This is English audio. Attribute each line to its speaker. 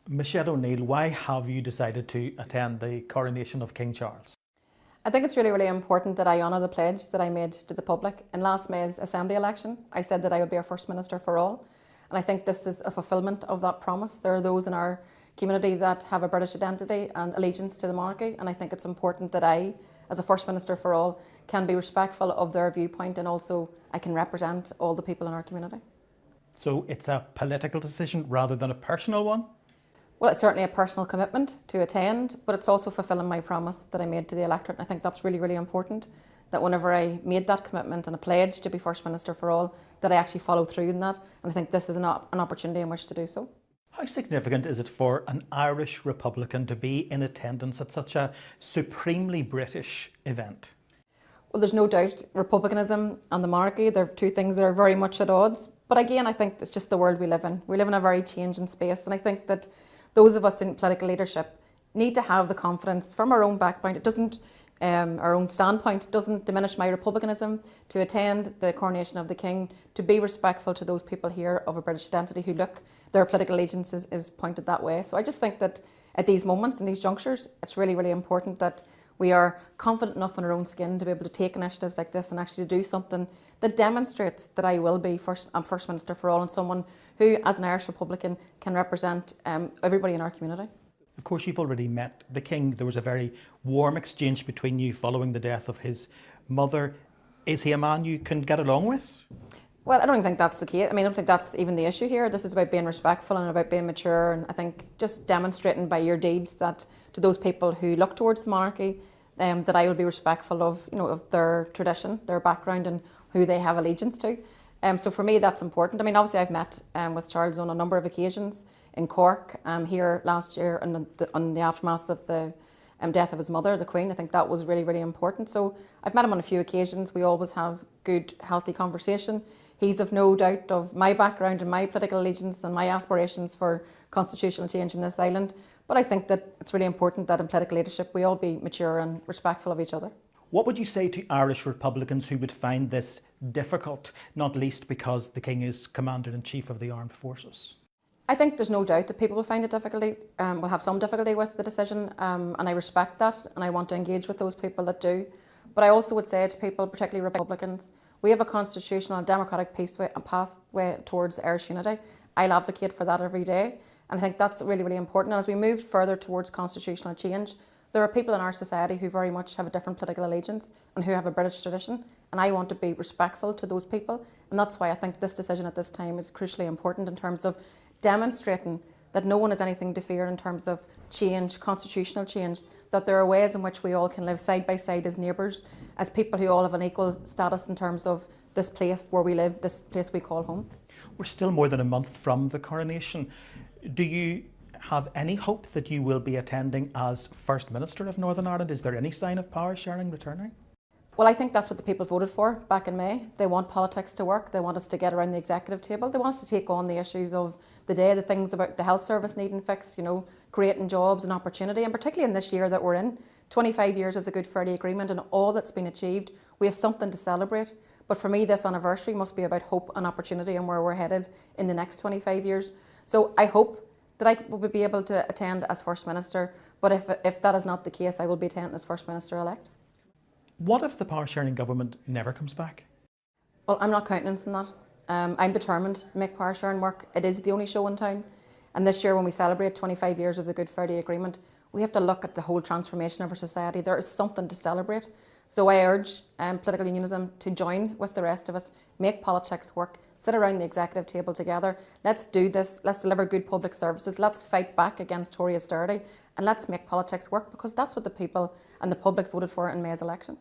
Speaker 1: Michelle O'Neill, why have you decided to attend the coronation of King Charles?
Speaker 2: I think it's really, really important that I honour the pledge that I made to the public in last May's Assembly election. I said that I would be our First Minister for all, and I think this is a fulfilment of that promise. There are those in our community that have a British identity and allegiance to the monarchy, and I think it's important that I, as a First Minister for all, can be respectful of their viewpoint, and also I can represent all the people in our community.
Speaker 1: So it's a political decision rather than a personal one?
Speaker 2: Well, it's certainly a personal commitment to attend, but it's also fulfilling my promise that I made to the electorate. And I think that's really, really important, that whenever I made that commitment and a pledge to be First Minister for all, that I actually follow through in that. And I think this is an opportunity in which to do so.
Speaker 1: How significant is it for an Irish Republican to be in attendance at such a supremely British event?
Speaker 2: Well, there's no doubt republicanism and the monarchy, they're two things that are very much at odds. But again, I think it's just the world we live in. We live in a very changing space, and I think that those of us in political leadership need to have the confidence from our own background. It doesn't, our own standpoint, it doesn't diminish my republicanism to attend the coronation of the King, to be respectful to those people here of a British identity who look, their political allegiance is pointed that way. So I just think that at these moments and these junctures, it's really, really important that we are confident enough in our own skin to be able to take initiatives like this and actually do something that demonstrates that I will be First Minister for all, and someone who, as an Irish Republican, can represent everybody in our community.
Speaker 1: Of course, you've already met the King. There was a very warm exchange between you following the death of his mother. Is he a man you can get along with?
Speaker 2: Well, I don't think that's the case. I mean, I don't think that's even the issue here. This is about being respectful and about being mature, and I think just demonstrating by your deeds that to those people who look towards the monarchy, that I will be respectful of, of their tradition, their background, and who they have allegiance to. So for me, that's important. I mean, obviously, I've met with Charles on a number of occasions in Cork here last year, and on the aftermath of the death of his mother, the Queen. I think that was really, really important. So I've met him on a few occasions. We always have good, healthy conversation. He's of no doubt of my background and my political allegiance and my aspirations for constitutional change in this island. But I think that it's really important that in political leadership we all be mature and respectful of each other.
Speaker 1: What would you say to Irish Republicans who would find this difficult, not least because the King is Commander-in-Chief of the Armed Forces?
Speaker 2: I think there's no doubt that people will find it difficult, will have some difficulty with the decision, and I respect that, and I want to engage with those people that do. But I also would say to people, particularly Republicans, we have a constitutional and democratic pathway towards Irish unity. I'll advocate for that every day, and I think that's really, really important. And as we move further towards constitutional change, there are people in our society who very much have a different political allegiance and who have a British tradition, and I want to be respectful to those people, and that's why I think this decision at this time is crucially important in terms of demonstrating that no one has anything to fear in terms of change, constitutional change, that there are ways in which we all can live side by side as neighbours, as people who all have an equal status in terms of this place where we live, this place we call home.
Speaker 1: We're still more than a month from the coronation. Do you have any hope that you will be attending as First Minister of Northern Ireland? Is there any sign of Powersharing returning?
Speaker 2: Well, I think that's what the people voted for back in May. They want politics to work. They want us to get around the executive table. They want us to take on the issues of the day, the things about the health service needing fixed, creating jobs and opportunity. And particularly in this year that we're in, 25 years of the Good Friday Agreement and all that's been achieved, we have something to celebrate. But for me, this anniversary must be about hope and opportunity and where we're headed in the next 25 years. So I hope that I will be able to attend as First Minister, but if that is not the case, I will be attending as First Minister-elect.
Speaker 1: What if the Powersharing government never comes back?
Speaker 2: Well, I'm not countenancing that. I'm determined to make Powersharing work. It is the only show in town. And this year, when we celebrate 25 years of the Good Friday Agreement, we have to look at the whole transformation of our society. There is something to celebrate. So I urge political unionism to join with the rest of us, make politics work, sit around the executive table together. Let's do this. Let's deliver good public services. Let's fight back against Tory austerity, and let's make politics work, because that's what the people and the public voted for in May's election.